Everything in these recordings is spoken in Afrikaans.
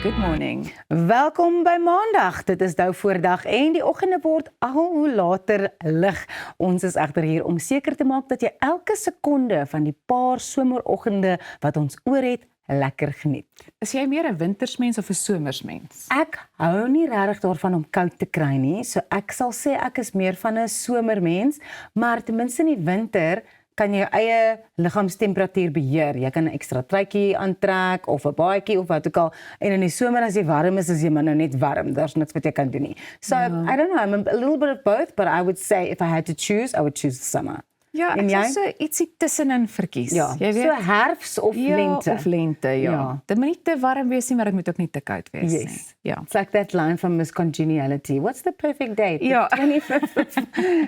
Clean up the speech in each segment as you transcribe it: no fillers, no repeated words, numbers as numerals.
good morning. Welkom by Maandag. Dit is nou voordag en die oggende word al hoe later lig. Ons is egter hier om seker te maak dat jy elke sekonde van die paar someroggende wat ons oor het, lekker geniet. Is jy meer 'n wintersmens of 'n somersmens? Ek hou nie regtig daarvan om koud te kry nie, so ek sal sê ek is meer van 'n somermens, maar ten minste in die winter kan jy jou eie liggaamstemperatuur beheer. Jy kan 'n ekstra truitjie aantrek of 'n baadjie of wat ook al. En in die somer as jy warm is jy maar nou net warm. Daar's niks wat jy kan doen nie. So I don't know, I'm a little bit of both, but I would say if I had to choose, I would choose the summer. Ja, ek sal so ietsie tussenin verkies. Ja, jy weet, so herfs of lente. of lente, ja. Dit moet nie te warm wees nie, maar dit moet ook nie te koud wees nie. Ja. It's like that line from Miss Congeniality. What's the perfect date? Ja. The 25th of,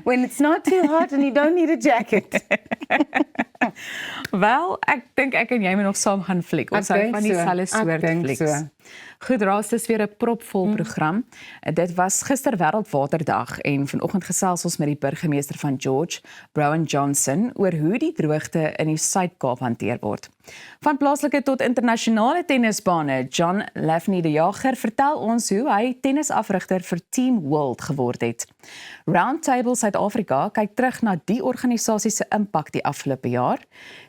when it's not too hot and you don't need a jacket. Wel, ek dink ek en jy moet nog saam gaan fliek. Ons hou van dieselfde soort flieks. Goed, Raas, dis weer 'n propvol program. Dit was gister Wêreldwaterdag en vanoggend gesels ons met die burgemeester van George, Browan Johnson, oor hoe die droogte in die Suid-Kaap hanteer word. Van plaaslike tot internasionale tennisbane, John Lafney die Jager vertel ons hoe hy tennisafrigter vir Team World geword het. Roundtable Suid-Afrika kyk terug na die organisasie se impak die afgelope jaar.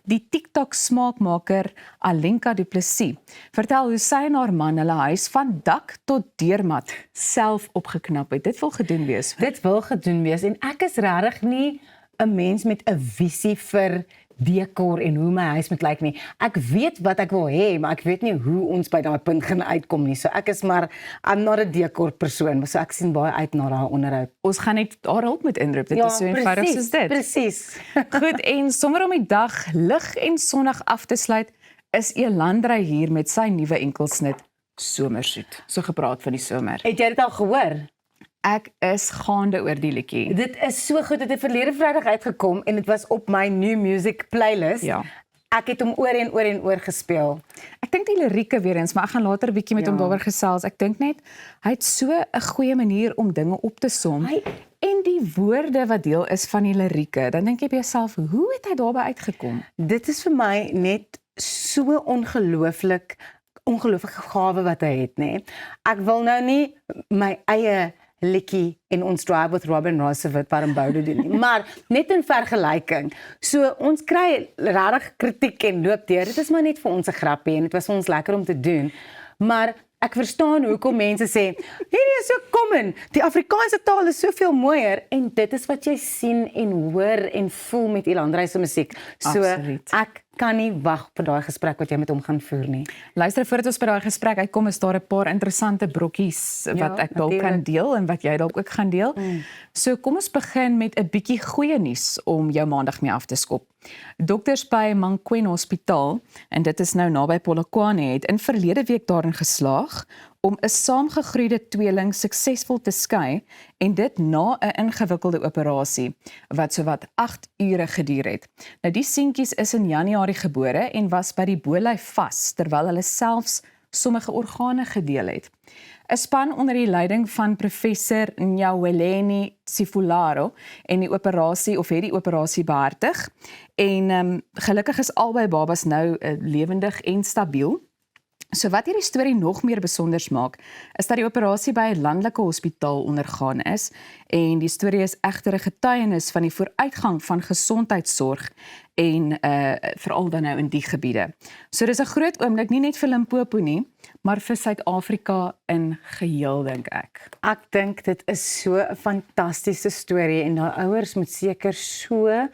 Die TikTok smaakmaker Alenka Du Plessis vertel hoe sy en haar man hulle huis van dak tot deurmat self opgeknap het. Dit wil gedoen wees. Dit wil gedoen wees en ek is regtig nie 'n mens met 'n visie vir dekor en hoe my huis moet lyk nie. Ek weet wat ek wil hê, maar ek weet nie hoe ons by daai punt gaan uitkom nie. So ek is maar I'm not 'n dekor persoon, so ek sien baie uit na daai onderhoud. Ons gaan net haar hulp met inroep. Dit is so eenvoudig soos dit. Presies. Goed, en sommer om die dag lig en sonnig af te sluit, is Elandrey hier met sy nuwe enkelsnit Somersoet. So gepraat van die somer. Het jy dit al gehoor? Ek is gaande oor die liedjie. Dit is so goed. Dit het verlede Vrydag uitgekom en dit was op my new music playlist. Ja. Ek het hom oor en oor en oor gespeel. Ek dink die lirieke weer eens, maar ek gaan later 'n bietjie met hom daaroor gesels. Ek dink net hy het so 'n goeie manier om dinge op te som. En die woorde wat deel is van die lirieke, dan dink jy by jouself, hoe het hy daarbey uitgekom? Dit is vir my net so ongelooflike gawe wat hy het, nê. Ek wil nou nie my eie liedjie en ons Drive with Robin Roosevelt Paramboude doen nie, maar net in vergelyking. So ons kry regtig kritiek en loop deur. Dit is maar net vir ons 'n grappie en dit was vir ons lekker om te doen. Maar ek verstaan hoekom mense sê, hierdie is so common. Die Afrikaanse taal is soveel mooier en dit is wat jy sien en hoor en voel met Elandrey se musiek. So Absoluut. ek kan nie wag vir daai gesprek wat jy met hom gaan voer nie. Luister, voordat ons by daai gesprek uitkom, is daar 'n paar interessante brokkies wat ek dalk kan deel en wat jy dalk ook gaan deel. So kom ons begin met 'n bietjie goeie nuus om jou maandag mee af te skop. Dokters by Mankweng Hospitaal, en dit is nou naby Polokwane, het in verlede week daarin geslaag om 'n saamgegroeide tweeling suksesvol te skei en dit na 'n ingewikkelde operasie wat sowat 8 ure geduur het. Nou die seentjies is in Januarie gebore en was by die bolyf vas terwyl hulle selfs sommige organe gedeel het. 'n Span onder die leiding van professor Nyaweleni Sifularo en die operasie behartig en gelukkig is albei babas nou lewendig en stabiel. So wat hierdie storie nog meer besonders maak, is dat die operasie by 'n landelike hospitaal ondergaan is en die storie is egter 'n getuienis van die vooruitgang van gesondheidsorg en veral dan nou in die gebiede. So dis 'n groot oomblik nie net vir Limpopo nie, maar vir Suid-Afrika in geheel, dink ek. Ek dink dit is so 'n fantastiese storie en daai ouers moet seker so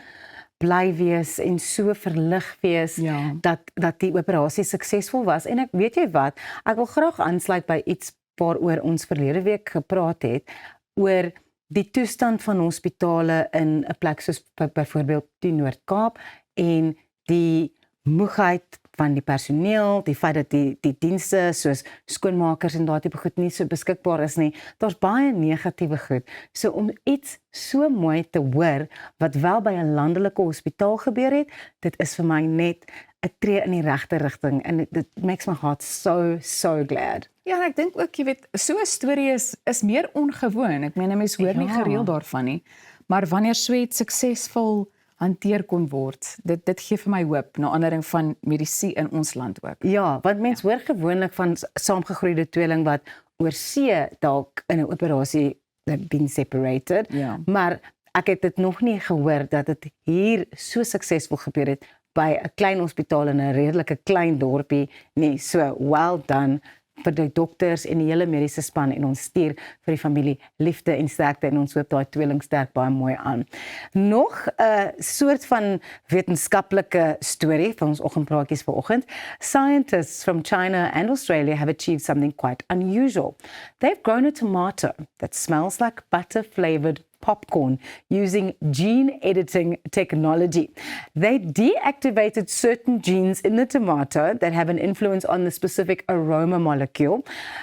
bly wees en so verlig wees dat die operasie suksesvol was. En ek weet jy wat, ek wil graag aansluit by iets waaroor ons verlede week gepraat het, oor die toestand van hospitale in 'n plek soos byvoorbeeld die Noord-Kaap en die moegheid van die personeel, die feit dat die dienste soos skoonmakers en daardie tipe goed nie so beskikbaar is nie. Daar's baie negatiewe goed. So om iets so mooi te hoor wat wel by 'n landelike hospitaal gebeur het, dit is vir my net 'n tree in die regte rigting en dit makes my heart so glad. Ja, en ek dink ook, jy weet, so 'n storie is meer ongewoon. Ek meen 'n mens hoor nie gereeld daarvan nie, maar wanneer so iets suksesvol hanteer kon word. Dit gee vir my hoop, na aanleiding van medisyne in ons land ook. Ja, want mens hoor gewoonlik van saamgegroeide tweeling wat oor see dalk in 'n operasie been separated, maar ek het dit nog nie gehoor dat dit hier so suksesvol gebeur het by 'n klein hospitaal in 'n redelike klein dorpie nie. So well done vir die dokters en die hele mediese span en ons stuur vir die familie liefde en sterkte en ons hoop daai tweeling sterk baie mooi aan. Nog 'n soort van wetenskaplike storie van ons oggendpraatjies vanoggend. Scientists from China and Australia have achieved something quite unusual. They've grown a tomato that smells like butter-flavored popcorn using gene editing technology. They deactivated certain genes in the tomato that have an influence on the specific aroma molecule.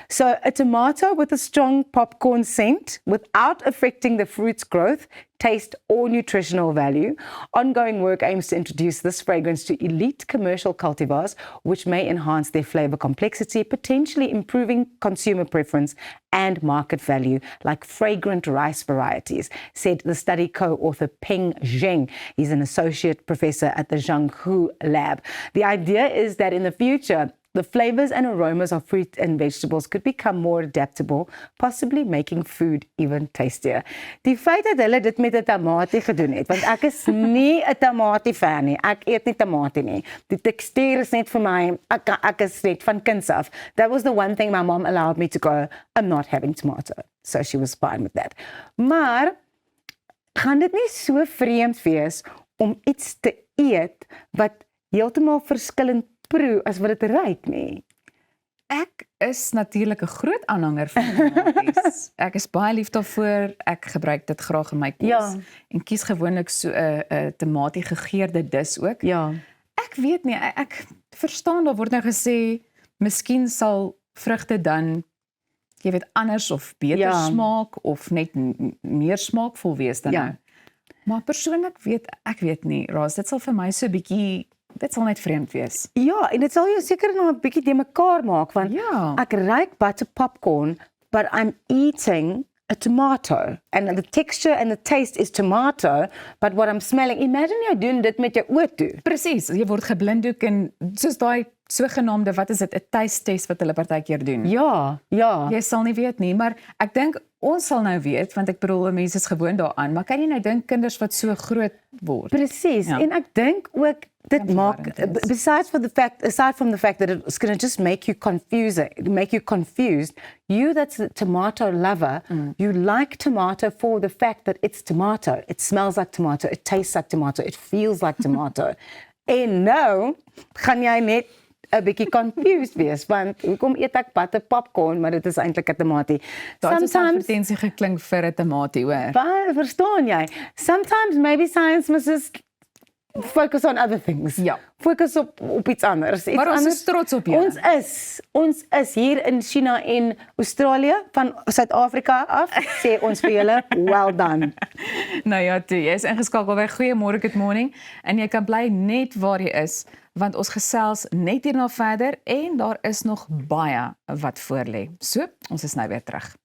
So a tomato with a strong popcorn scent without affecting the fruit's growth, taste or nutritional value. Ongoing work aims to introduce this fragrance to elite commercial cultivars, which may enhance their flavor complexity, potentially improving consumer preference and market value, like fragrant rice varieties, said the study co-author Peng Zheng. He's an associate professor at the Zhanghu Lab. The idea is that in the future, the flavors and aromas of fruit and vegetables could become more adaptable, possibly making food even tastier. Die feit dat hulle dit met 'n tamatie gedoen het, want ek is nie 'n tamatie fan nie. Ek eet nie tamatie nie. Die tekstuur is net vir my, ek is net van kinds af. That was the one thing my mom allowed me to go, I'm not having tomato. So she was fine with that. Maar gaan dit nie so vreemd wees om iets te eet wat heeltemal verskillend proe as wat dit ruik nie? Ek is natuurlik 'n groot aanhanger van tomaties. Ek is baie lief daarvoor. Ek gebruik dit graag in my kos en kies gewoonlik so 'n tamatie gegeurde dis ook. Ja. Ek weet nie, ek verstaan daar word nou gesê miskien sal vrugte dan jy weet anders of beter smaak of net meer smaakvol wees dan nou. Maar persoonlik ek weet nie, Ras, dit sal vir my so 'n bietjie dit sal net vreemd wees. Ja, en dit sal jou seker nog 'n bietjie de mekaar maak want ek ruik butter popcorn, but I'm eating a tomato and the texture and the taste is tomato, but what I'm smelling, imagine jy doen dit met jou oë toe. Presies, jy word geblinddoek en soos daai sogenaamde, wat is dit, 'n taste test wat hulle partykeer doen. Ja. Jy sal nie weet nie, maar ek dink ons sal nou weet, want ek bedoel mense is gewoond daaraan, maar kan jy nou dink kinders wat so groot word? Presies, en ek dink ook dit maak, aside from the fact that it's going to just make you confused, you that's a tomato lover, you like tomato for the fact that it's tomato. It smells like tomato, it tastes like tomato, it feels like tomato. En nou gaan jy net 'n bietjie confused wees, want hoekom eet ek butter popcorn, maar dit is eintlik 'n tamatie. Daar het 'n advertensie geklink vir 'n tamatie, hoor. Verstaan jy? Sometimes maybe science must just focus on other things. Ja. Fokus op iets anders. Maar ons is trots op jou. Ons is hier in China en Australië, van Suid-Afrika af, sê ons vir julle, well done. Nou ja, jy is ingeskakel by Goeiemôre Good Morning en jy kan bly net waar jy is, want ons gesels net hierna verder en daar is nog baie wat voor lê. So, ons is nou weer terug.